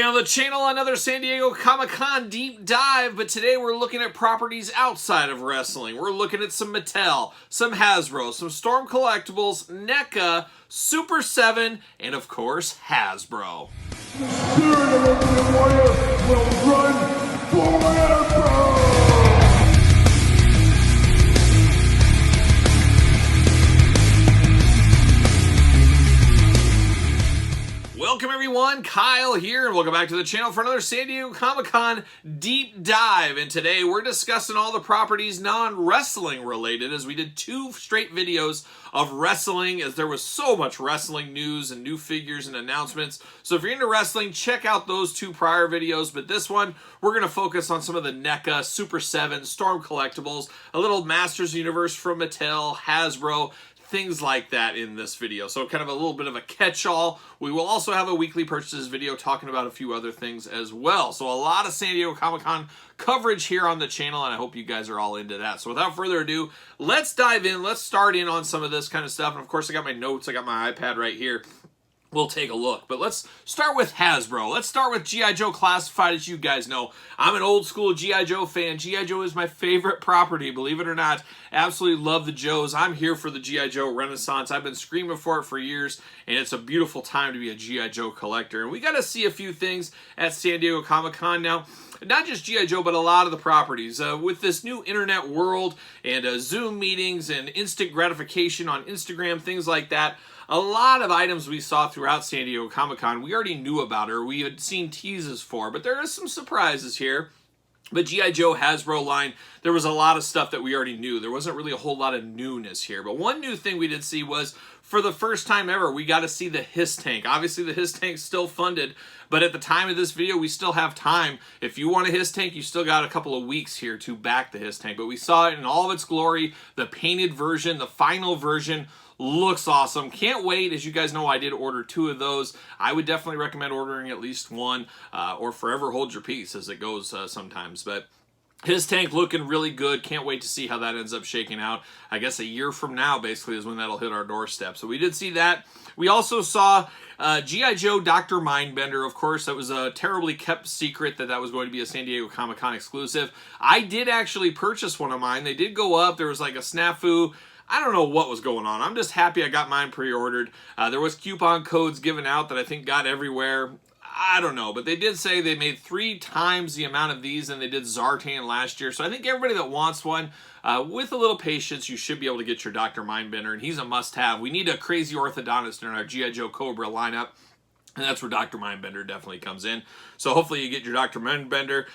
on the channel, another San Diego Comic-Con deep dive, but today we're looking at properties outside of wrestling. We're looking at some Mattel, some Hasbro, some Storm Collectibles, NECA, Super 7, and of course, Hasbro. The spirit of Ultimate Warrior will run forever! Welcome everyone, Kyle here, and welcome back to the channel for another San Diego Comic-Con deep dive. And today we're discussing all the properties non-wrestling related, as we did 2 straight videos of wrestling, as there was so much wrestling news and new figures and announcements. So if you're into wrestling, check out those 2 prior videos. But this one, we're going to focus on some of the NECA, Super 7, Storm Collectibles, a little Masters Universe from Mattel, Hasbro, things like that in this video. So kind of a little bit of a catch-all. We will also have a weekly purchases video talking about a few other things as well. So a lot of San Diego Comic-Con coverage here on the channel, and I hope you guys are all into that. So without further ado, let's dive in. Let's start in on some of this kind of stuff. And of course, I got my notes. I got my iPad right here. We'll take a look, but let's start with Hasbro. Let's start with G.I. Joe Classified. As you guys know, I'm an old school G.I. Joe fan. G.I. Joe is my favorite property, believe it or not. Absolutely love the Joes. I'm here for the G.I. Joe Renaissance. I've been screaming for it for years, and it's a beautiful time to be a G.I. Joe collector. And we got to see a few things at San Diego Comic-Con now. Not just G.I. Joe, but a lot of the properties. With this new internet world and Zoom meetings and instant gratification on Instagram, things like that, a lot of items we saw throughout San Diego Comic-Con we already knew about or we had seen teases for, but there are some surprises here. But G.I. Joe Hasbro line, there was a lot of stuff that we already knew. There wasn't really a whole lot of newness here. But one new thing we did see was, for the first time ever, we got to see the Hiss Tank. Obviously, the Hiss Tank's still funded, but at the time of this video, we still have time. If you want a Hiss Tank, you still got a couple of weeks here to back the Hiss Tank. But we saw it in all of its glory, the painted version, the final version. Looks awesome. Can't wait. As you guys know, I did order 2 of those. I would definitely recommend ordering at least 1 or forever hold your peace as it goes sometimes. But Hiss Tank looking really good. Can't wait to see how that ends up shaking out. I guess a year from now, basically, is when that'll hit our doorstep. So we did see that. We also saw G.I. Joe Dr. Mindbender. Of course, that was a terribly kept secret that was going to be a San Diego Comic-Con exclusive. I did actually purchase one of mine. They did go up. There was like a snafu. I don't know what was going on. I'm just happy I got mine pre-ordered. There was coupon codes given out that I think got everywhere. I don't know, but they did say they made 3 times the amount of these than they did Zartan last year. So I think everybody that wants one, with a little patience, you should be able to get your Dr. Mindbender, and he's a must-have. We need a crazy orthodontist in our G.I. Joe Cobra lineup. And that's where Dr. Mindbender definitely comes in. So hopefully you get your Dr. Mindbender.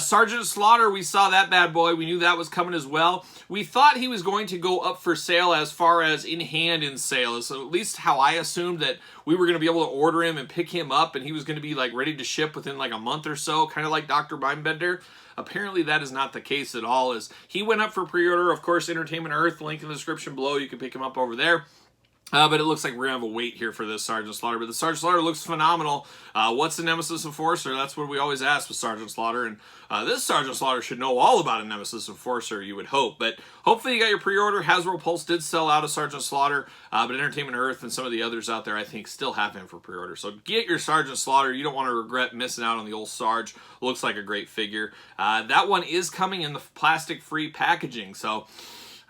Sergeant Slaughter, we saw that bad boy. We knew that was coming as well. We thought he was going to go up for sale as far as in-hand in sale. So at least how I assumed that we were going to be able to order him and pick him up, and he was going to be like ready to ship within like a month or so, kind of like Dr. Mindbender. Apparently that is not the case at all, as he went up for pre-order. Of course, Entertainment Earth, link in the description below. You can pick him up over there. But it looks like we're going to have a wait here for this Sergeant Slaughter. But the Sergeant Slaughter looks phenomenal. What's the Nemesis Enforcer? That's what we always ask with Sergeant Slaughter. And this Sergeant Slaughter should know all about a Nemesis Enforcer, you would hope. But hopefully you got your pre-order. Hasbro Pulse did sell out of Sergeant Slaughter. But Entertainment Earth and some of the others out there, I think, still have him for pre-order. So get your Sergeant Slaughter. You don't want to regret missing out on the old Sarge. Looks like a great figure. That one is coming in the plastic-free packaging. So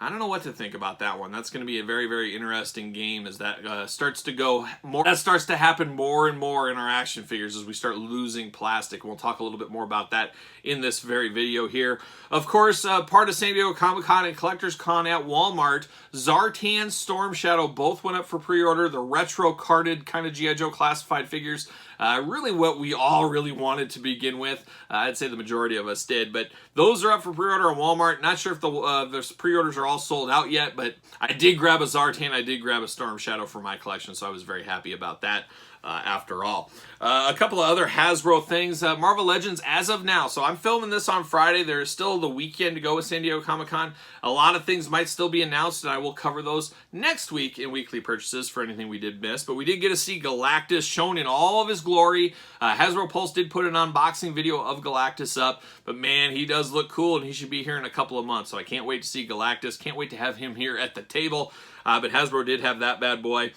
I don't know what to think about that one. That's going to be a very, very interesting game as that starts to go more. That starts to happen more and more in our action figures as we start losing plastic. We'll talk a little bit more about that in this very video here. Of course, part of San Diego Comic-Con and Collectors Con at Walmart, Zartan, Storm Shadow both went up for pre-order. The retro carded kind of G.I. Joe Classified figures. Really what we all really wanted to begin with. I'd say the majority of us did, but those are up for pre-order on Walmart. Not sure if the pre-orders are all sold out yet, but I did grab a Zartan, I did grab a Storm Shadow for my collection, so I was very happy about that. After all. A couple of other Hasbro things. Marvel Legends as of now. So I'm filming this on Friday. There's still the weekend to go with San Diego Comic-Con. A lot of things might still be announced, and I will cover those next week in weekly purchases for anything we did miss. But we did get to see Galactus shown in all of his glory. Hasbro Pulse did put an unboxing video of Galactus up. But man, he does look cool, and he should be here in a couple of months. So I can't wait to see Galactus. Can't wait to have him here at the table. but Hasbro did have that bad boy.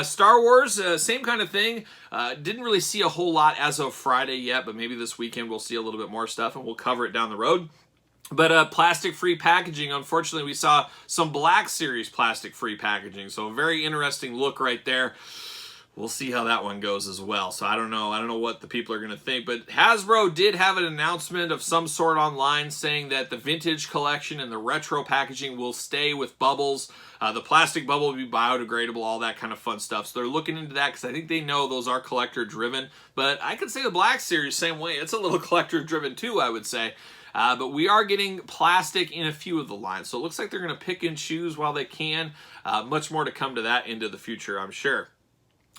Star Wars, same kind of thing. Didn't really see a whole lot as of Friday yet, but maybe this weekend we'll see a little bit more stuff, and we'll cover it down the road. But plastic-free packaging, unfortunately, we saw some Black Series plastic-free packaging, so a very interesting look right there. We'll see how that one goes as well. So I don't know what the people are going to think. But Hasbro did have an announcement of some sort online saying that the vintage collection and the retro packaging will stay with bubbles. The plastic bubble will be biodegradable, all that kind of fun stuff. So they're looking into that because I think they know those are collector-driven. But I could say the Black Series, same way. It's a little collector-driven too, I would say. But we are getting plastic in a few of the lines. So it looks like they're going to pick and choose while they can. Much more to come to that into the future, I'm sure.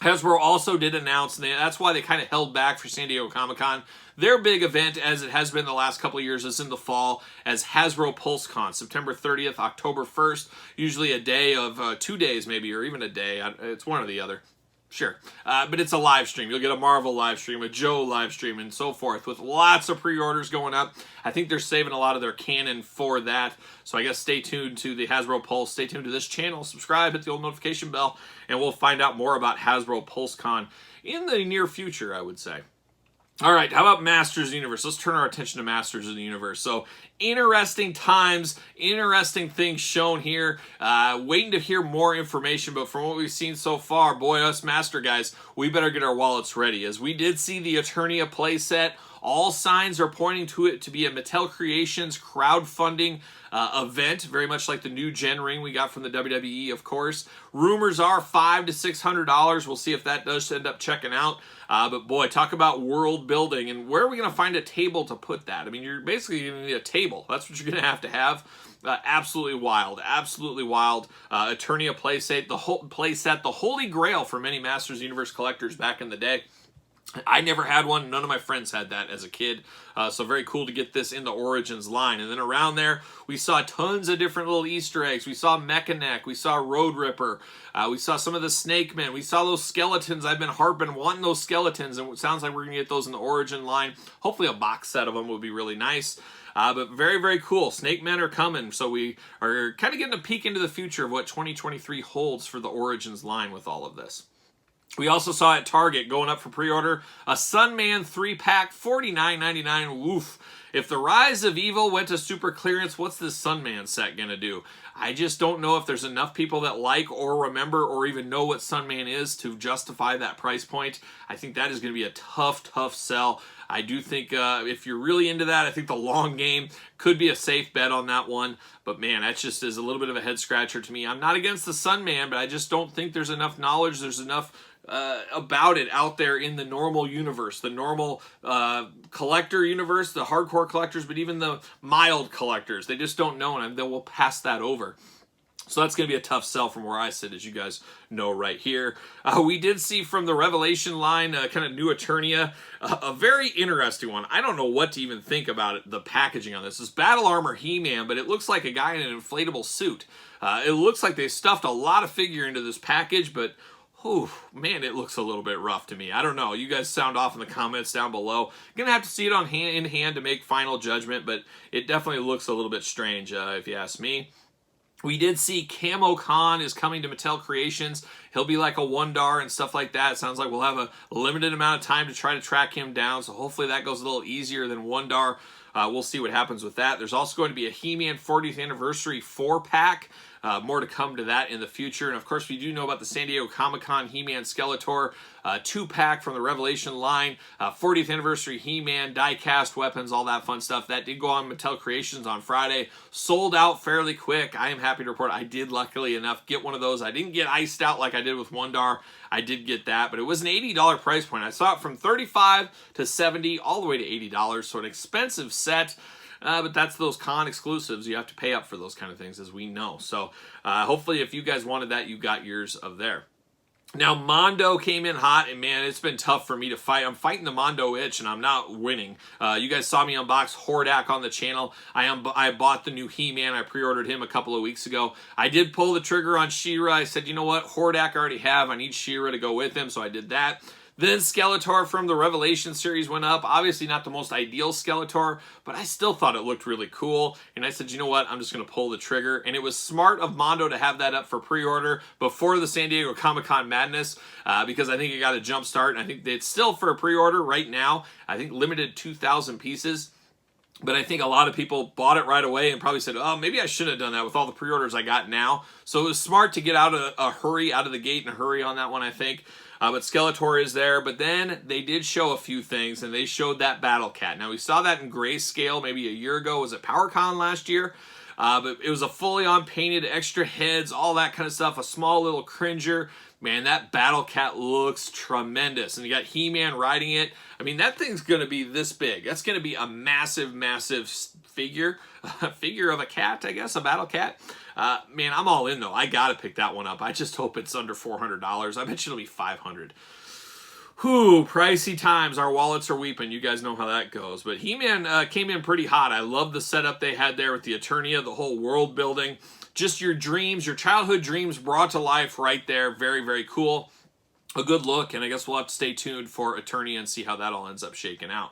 Hasbro also did announce, and that's why they kind of held back for San Diego Comic-Con. Their big event, as it has been the last couple of years, is in the fall as Hasbro PulseCon, September 30th, October 1st. Usually a day of 2 days maybe, or even a day. It's one or the other. Sure. But it's a live stream. You'll get a Marvel live stream, a Joe live stream, and so forth, with lots of pre-orders going up. I think they're saving a lot of their canon for that. So I guess stay tuned to the Hasbro Pulse. Stay tuned to this channel. Subscribe, hit the old notification bell, and we'll find out more about Hasbro PulseCon in the near future, I would say. All right, how about Masters of the Universe? Let's turn our attention to Masters of the Universe. So, interesting times, interesting things shown here. Waiting to hear more information, but from what we've seen so far, boy, us Master guys, we better get our wallets ready. As we did see the Eternia playset, all signs are pointing to it to be a Mattel Creations crowdfunding event, very much like the new Gen ring we got from the WWE, of course. Rumors are $500 to $600. We'll see if that does end up checking out. But boy, talk about world building, and where are we going to find a table to put that? I mean, you're basically going to need a table. That's what you're going to have. Absolutely wild, absolutely wild. Eternia playset, the holy grail for many Masters of the Universe collectors back in the day. I never had one. None of my friends had that as a kid. So very cool to get this in the Origins line. And then around there, we saw tons of different little Easter eggs. We saw Mecha-Neck. We saw Road Ripper. We saw some of the Snake Men. We saw those skeletons. I've been wanting those skeletons. And it sounds like we're going to get those in the Origin line. Hopefully a box set of them would be really nice. But very, very cool. Snake Men are coming. So we are kind of getting a peek into the future of what 2023 holds for the Origins line with all of this. We also saw at Target, going up for pre-order, a Sunman 3-pack, $49.99. Woof. If the Rise of Evil went to super clearance, what's this Sunman set going to do? I just don't know if there's enough people that like or remember or even know what Sunman is to justify that price point. I think that is going to be a tough, tough sell. I do think if you're really into that, I think the long game could be a safe bet on that one. But man, that just is a little bit of a head scratcher to me. I'm not against the Sunman, but I just don't think there's enough knowledge. There's enough about it out there in the normal universe, the normal collector universe, the hardcore collectors, but even the mild collectors. They just don't know, and they will pass that over. So that's going to be a tough sell from where I sit, as you guys know right here. We did see from the Revelation line, kind of new Eternia, a very interesting one. I don't know what to even think about it, the packaging on this. It's Battle Armor He-Man, but it looks like a guy in an inflatable suit. It looks like they stuffed a lot of figure into this package, but oh, man, it looks a little bit rough to me. I don't know. You guys sound off in the comments down below. Gonna have to see it in hand to make final judgment, but it definitely looks a little bit strange, if you ask me. We did see Camo Khan is coming to Mattel Creations. He'll be like a Wondar and stuff like that. It sounds like we'll have a limited amount of time to try to track him down, so hopefully that goes a little easier than Wondar. We'll see what happens with that. There's also going to be a He-Man 40th Anniversary 4-pack. More to come to that in the future. And of course, we do know about the San Diego Comic-Con He-Man Skeletor 2-pack from the Revelation line. 40th Anniversary He-Man, die-cast weapons, all that fun stuff. That did go on Mattel Creations on Friday. Sold out fairly quick. I am happy to report I did, luckily enough, get one of those. I didn't get iced out like I did with Wondar. I did get that, but it was an $80 price point. I saw it from $35 to $70, all the way to $80, so an expensive set. But that's those con exclusives. You have to pay up for those kind of things, as we know. So hopefully if you guys wanted that, you got yours of there. Now, Mondo came in hot, and man, it's been tough for me to fight. I'm fighting the Mondo itch, and I'm not winning. You guys saw me unbox Hordak on the channel. I bought the new He-Man. I pre-ordered him a couple of weeks ago. I did pull the trigger on She-Ra. I said, you know what? Hordak I already have. I need She-Ra to go with him, so I did that. Then Skeletor from the Revelation series went up. Obviously not the most ideal Skeletor, but I still thought it looked really cool. And I said, you know what? I'm just going to pull the trigger. And it was smart of Mondo to have that up for pre-order before the San Diego Comic-Con madness, because I think it got a jump start. And I think it's still for a pre-order right now. I think limited 2,000 pieces. But I think a lot of people bought it right away and probably said, oh, maybe I should have done that with all the pre-orders I got now. So it was smart to get out of the gate in a hurry on that one, I think. But Skeletor is there. But then they did show a few things, and they showed that Battle Cat. Now, we saw that in grayscale maybe a year ago. Was it PowerCon last year? But it was a fully on painted, extra heads, all that kind of stuff. A small little cringer. Man, that Battle Cat looks tremendous. And you got He-Man riding it. I mean, that thing's going to be this big. That's going to be a massive, massive figure. Figure of a cat, I guess, a Battle Cat. Man, I'm all in, though. I got to pick that one up. I just hope it's under $400. I bet you it'll be $500. Whew, pricey times. Our wallets are weeping. You guys know how that goes. But He-Man came in pretty hot. I love the setup they had there with the Eternia, the whole world building. Just your dreams, your childhood dreams brought to life right there. Very, very cool. A good look, and I guess we'll have to stay tuned for Eternia and see how that all ends up shaking out.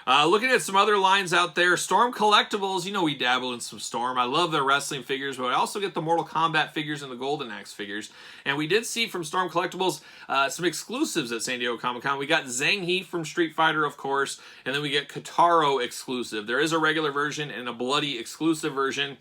Looking at some other lines out there, Storm Collectibles, you know we dabble in some Storm. I love their wrestling figures, but I also get the Mortal Kombat figures and the Golden Axe figures. And we did see from Storm Collectibles some exclusives at San Diego Comic-Con. We got Zangief from Street Fighter, of course, and then we get Kataro exclusive. There is a regular version and a bloody exclusive version.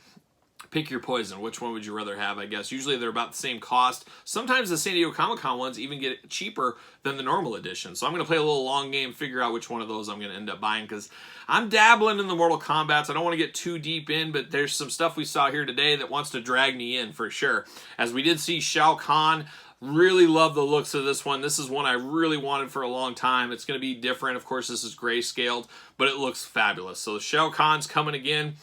Pick your poison. Which one would you rather have, I guess? Usually they're about the same cost. Sometimes the San Diego Comic-Con ones even get cheaper than the normal edition. So I'm going to play a little long game, figure out which one of those I'm going to end up buying, because I'm dabbling in the Mortal Kombats. I don't want to get too deep in, but there's some stuff we saw here today that wants to drag me in for sure. As we did see Shao Kahn. Really love the looks of this one. This is one I really wanted for a long time. It's going to be different. Of course, this is grayscaled, but it looks fabulous. So Shao Kahn's coming again.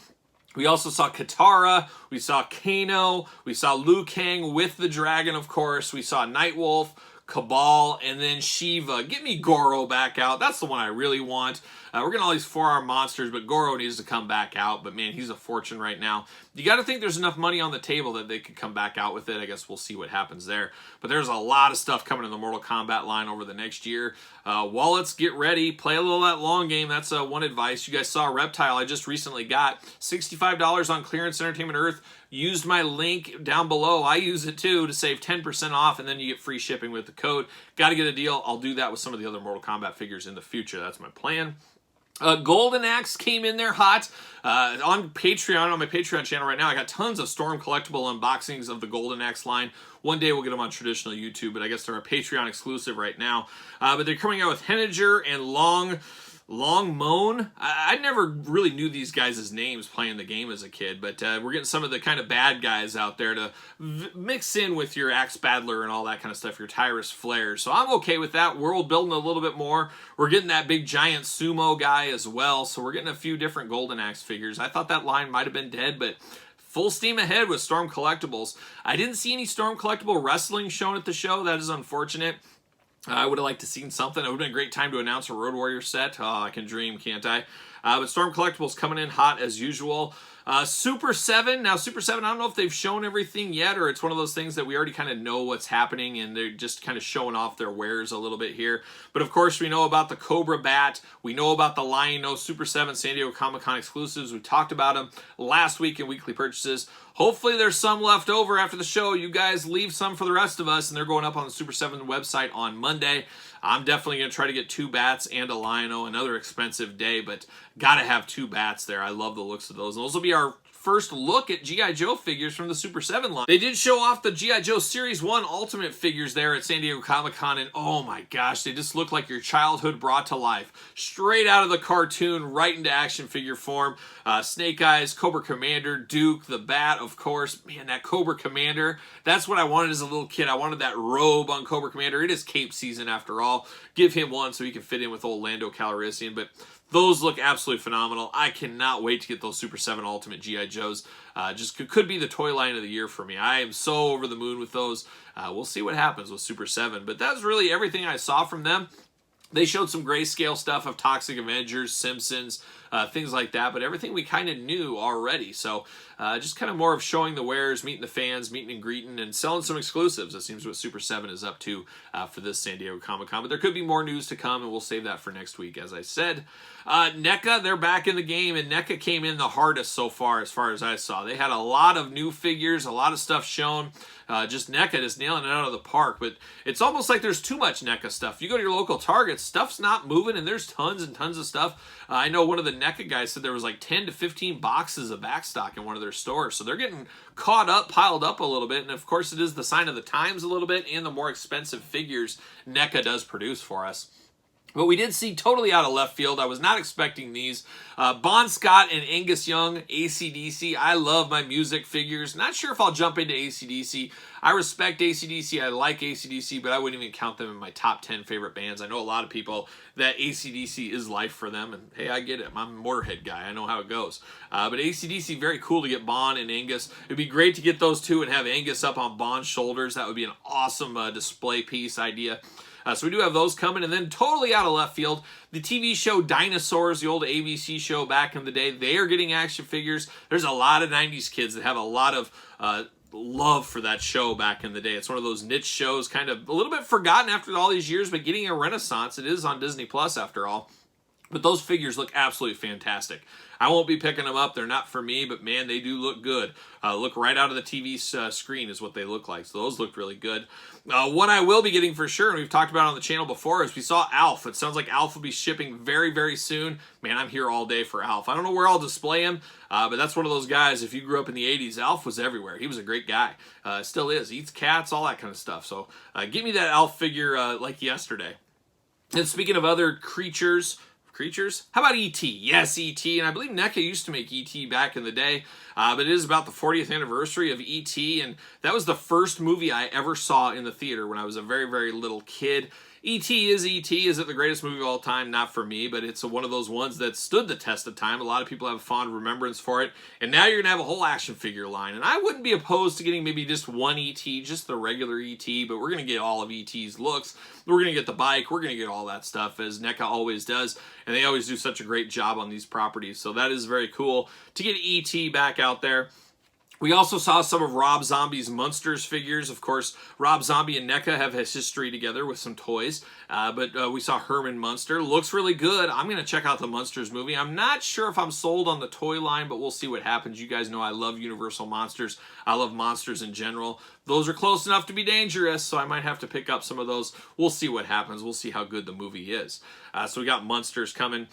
We also saw Katara, we saw Kano, we saw Liu Kang with the dragon, of course. We saw Nightwolf, Cabal, and then Shiva. Get me Goro back out. That's the one I really want. We're getting all these 4-arm monsters, but Goro needs to come back out. But man, he's a fortune right now. You got to think there's enough money on the table that they could come back out with it. I guess we'll see what happens there. But there's a lot of stuff coming in the Mortal Kombat line over the next year. Wallets, get ready. Play a little of that long game. That's one advice. You guys saw Reptile I just recently got. $65 on Clearance Entertainment Earth. Used my link down below. I use it too to save 10% off, and then you get free shipping with the code. Got to get a deal. I'll do that with some of the other Mortal Kombat figures in the future. That's my plan. Golden Axe came in there hot. On Patreon, on my Patreon channel right now, I got tons of Storm Collectible unboxings of the Golden Axe line. One day we'll get them on traditional YouTube, but I guess they're a Patreon exclusive right now. But they're coming out with Henniger and Long Moan. I never really knew these guys' names playing the game as a kid, but we're getting some of the kind of bad guys out there to mix in with your Axe Battler and all that kind of stuff, your Tyrus Flares. So I'm okay with that. World building a little bit more. We're getting that big giant sumo guy as well, so we're getting a few different Golden Axe figures. I thought that line might have been dead, but full steam ahead with Storm Collectibles. I didn't see any Storm Collectible wrestling shown at the show. That is unfortunate. I would have liked to have seen something. It would have been a great time to announce a Road Warrior set. Oh, I can dream, can't I? But Storm Collectibles coming in hot as usual. Super 7. Now, Super 7, I don't know if they've shown everything yet, or it's one of those things that we already kind of know what's happening, and they're just kind of showing off their wares a little bit here. But, of course, we know about the Cobra Bat. We know about the Lion-O Super 7 San Diego Comic-Con exclusives. We talked about them last week in weekly purchases. Hopefully there's some left over after the show. You guys leave some for the rest of us, and they're going up on the Super 7 website on Monday. I'm definitely going to try to get 2 bats and a Lion-O. Another expensive day, but got to have 2 bats there. I love the looks of those. And those will be our first look at G.I. Joe figures from the Super 7 line. They did show off the G.I. Joe Series 1 Ultimate figures there at San Diego Comic-Con, and oh my gosh, they just look like your childhood brought to life. Straight out of the cartoon, right into action figure form. Snake Eyes, Cobra Commander, Duke, the Bat, of course. Man, that Cobra Commander, that's what I wanted as a little kid. I wanted that robe on Cobra Commander. It is cape season after all. Give him one so he can fit in with old Lando Calrissian, but those look absolutely phenomenal. I cannot wait to get those Super 7 Ultimate G.I. Joes. Just could be the toy line of the year for me. I am so over the moon with those. We'll see what happens with Super 7. But that's really everything I saw from them. They showed some grayscale stuff of Toxic Avengers, Simpsons, things like that, but everything we kind of knew already. So just kind of more of showing the wares, meeting the fans, meeting and greeting, and selling some exclusives. That seems what Super 7 is up to for this San Diego Comic-Con. But there could be more news to come, and we'll save that for next week, as I said. NECA, they're back in the game, and NECA came in the hardest so far as I saw. They had a lot of new figures, a lot of stuff shown. Just NECA just nailing it out of the park, but it's almost like there's too much NECA stuff. You go to your local Target, stuff's not moving, and there's tons and tons of stuff. I know one of the NECA guys said there was like 10 to 15 boxes of backstock in one of their stores, so they're getting caught up, piled up a little bit, and of course it is the sign of the times a little bit, and the more expensive figures NECA does produce for us. But we did see totally out of left field. I was not expecting these. Bon Scott and Angus Young, AC/DC. I love my music figures. Not sure if I'll jump into AC/DC. I respect AC/DC. I like AC/DC, but I wouldn't even count them in my top 10 favorite bands. I know a lot of people that AC/DC is life for them, and hey, I get it. I'm a Motorhead guy. I know how it goes. But AC/DC, very cool to get Bon and Angus. It'd be great to get those two and have Angus up on Bon's shoulders. That would be an awesome display piece idea. So we do have those coming. And then totally out of left field, the TV show Dinosaurs, the old ABC show back in the day, they are getting action figures. There's a lot of 90s kids that have a lot of love for that show back in the day. It's one of those niche shows, kind of a little bit forgotten after all these years, but getting a renaissance. It is on Disney Plus after all. But those figures look absolutely fantastic. I won't be picking them up. They're not for me, but man, they do look good. Look right out of the TV screen is what they look like. So those look really good. One I will be getting for sure, and we've talked about it on the channel before, is we saw Alf. It sounds like Alf will be shipping very, very soon. Man, I'm here all day for Alf. I don't know where I'll display him, but that's one of those guys, if you grew up in the 80s, Alf was everywhere. He was a great guy. Still is. Eats cats, all that kind of stuff. So give me that Alf figure like yesterday. And speaking of other creatures, how about E.T.? Yes, E.T. And I believe NECA used to make E.T. back in the day, but it is about the 40th anniversary of E.T., and that was the first movie I ever saw in the theater when I was a very, very little kid. E.T. is E.T. Is it the greatest movie of all time? Not for me, but it's one of those ones that stood the test of time. A lot of people have fond remembrance for it, and now you're going to have a whole action figure line, and I wouldn't be opposed to getting maybe just one E.T., just the regular E.T., but we're going to get all of E.T.'s looks. We're going to get the bike. We're going to get all that stuff, as NECA always does, and they always do such a great job on these properties, so that is very cool to get E.T. back out there. We also saw some of Rob Zombie's Munsters figures. Of course, Rob Zombie and NECA have his history together with some toys. But we saw Herman Munster. Looks really good. I'm going to check out the Munsters movie. I'm not sure if I'm sold on the toy line, but we'll see what happens. You guys know I love Universal Monsters. I love monsters in general. Those are close enough to be dangerous, so I might have to pick up some of those. We'll see what happens. We'll see how good the movie is. So we got Munsters coming.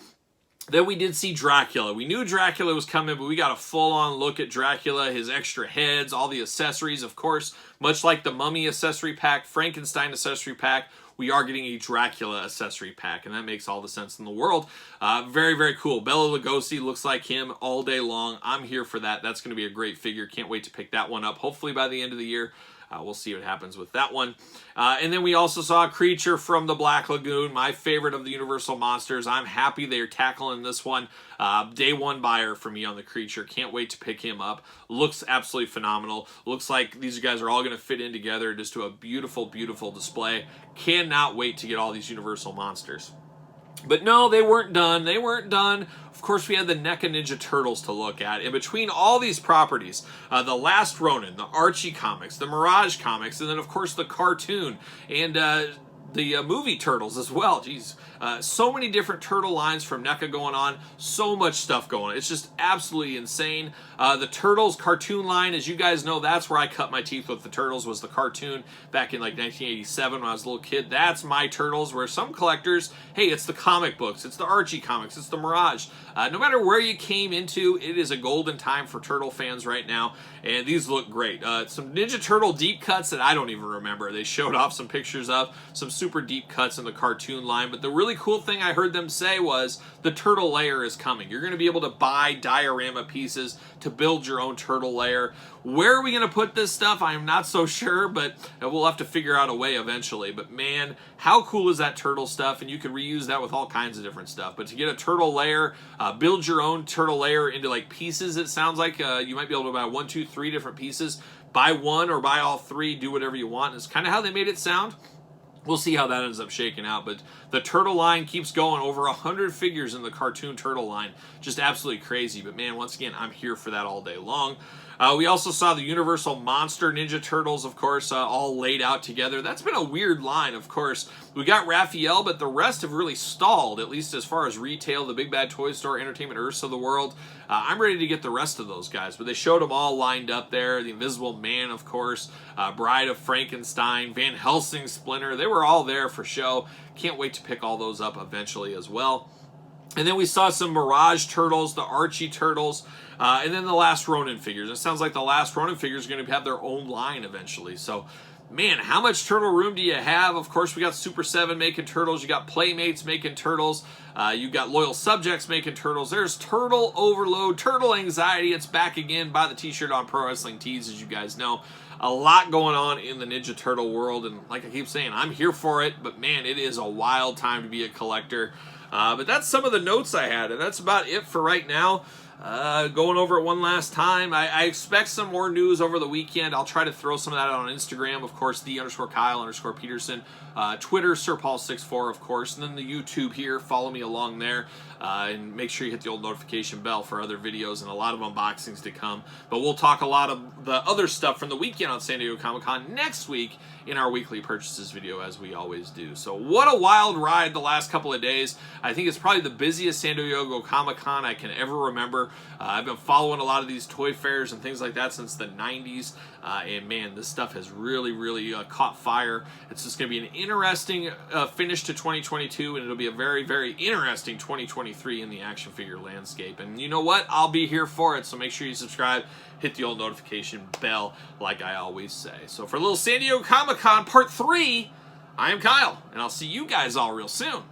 Then we did see Dracula. We knew Dracula was coming, but we got a full-on look at Dracula, his extra heads, all the accessories, of course. Much like the Mummy accessory pack, Frankenstein accessory pack, we are getting a Dracula accessory pack, and that makes all the sense in the world. Very, very cool. Bela Lugosi looks like him all day long. I'm here for that. That's going to be a great figure. Can't wait to pick that one up, hopefully by the end of the year. We'll see what happens with that one. And then we also saw a creature from the Black Lagoon, my favorite of the Universal Monsters. I'm happy they're tackling this one. Day one buyer for me on the creature. Can't wait to pick him up. Looks absolutely phenomenal. Looks like these guys are all going to fit in together just to a beautiful, beautiful display. Cannot wait to get all these Universal Monsters. But no, they weren't done. They weren't done. Of course, we had the NECA Ninja Turtles to look at. In between all these properties, The Last Ronin, the Archie comics, the Mirage comics, and then, of course, the cartoon, and the movie Turtles as well. Jeez. So many different turtle lines from NECA going on. So much stuff going on. It's just absolutely insane. The Turtles cartoon line, as you guys know, that's where I cut my teeth with the Turtles, was the cartoon back in like 1987 when I was a little kid. That's my Turtles, where some collectors, hey, it's the comic books, it's the Archie comics, it's the Mirage. No matter where you came into, it is a golden time for Turtle fans right now, and these look great. Some Ninja Turtle deep cuts that I don't even remember. They showed off some pictures of some super deep cuts in the cartoon line, but the really cool thing I heard them say was the turtle layer is coming. You're going to be able to buy diorama pieces to build your own turtle layer. Where are we going to put this stuff? I am not so sure, but we'll have to figure out a way eventually. But man, how cool is that turtle stuff? And you can reuse that with all kinds of different stuff. But to get a turtle layer, build your own turtle layer into like pieces, it sounds like you might be able to buy 1, 2, 3 different pieces. Buy one or buy all 3, do whatever you want. It's kind of how they made it sound. We'll see how that ends up shaking out, but The Turtle line keeps going, over 100 figures in the cartoon Turtle line. Just absolutely crazy. But man, once again, I'm here for that all day long. We also saw the Universal Monster Ninja Turtles, of course, all laid out together. That's been a weird line, of course. We got Raphael, but the rest have really stalled, at least as far as retail, the Big Bad Toy Store, Entertainment Earths of the world. I'm ready to get the rest of those guys, but they showed them all lined up there. The Invisible Man, of course, Bride of Frankenstein, Van Helsing Splinter. They were all there for show. Can't wait to pick all those up eventually as well. And then we saw some Mirage Turtles, the Archie Turtles, and then the Last Ronin figures. It sounds like the Last Ronin figures are going to have their own line eventually. So, man, how much turtle room do you have? Of course, we got Super 7 making turtles. You got Playmates making turtles. You got Loyal Subjects making turtles. There's turtle overload, turtle anxiety. It's back again. Buy the t-shirt on Pro Wrestling Tees, as you guys know. A lot going on in the Ninja Turtle world. And like I keep saying, I'm here for it. But, man, it is a wild time to be a collector. But that's some of the notes I had, and that's about it for right now. Going over it one last time, I expect some more news over the weekend. I'll try to throw some of that out on Instagram, of course, _Kyle_Peterson, Twitter, SirPaul64, of course, and then the YouTube here. Follow me along there, and make sure you hit the old notification bell for other videos and a lot of unboxings to come. But we'll talk a lot of the other stuff from the weekend on San Diego Comic-Con next week in our weekly purchases video, as we always do. So what a wild ride the last couple of days. I think it's probably the busiest San Diego Comic-Con I can ever remember. I've been following a lot of these toy fairs and things like that since the 90s, and man, this stuff has really caught fire. It's just going to be an interesting finish to 2022, and it'll be a very interesting 2023 in the action figure landscape. And you know what? I'll be here for it, so make sure you subscribe, hit the old notification bell like I always say. So for a little San Diego Comic-Con Part 3, I am Kyle, and I'll see you guys all real soon.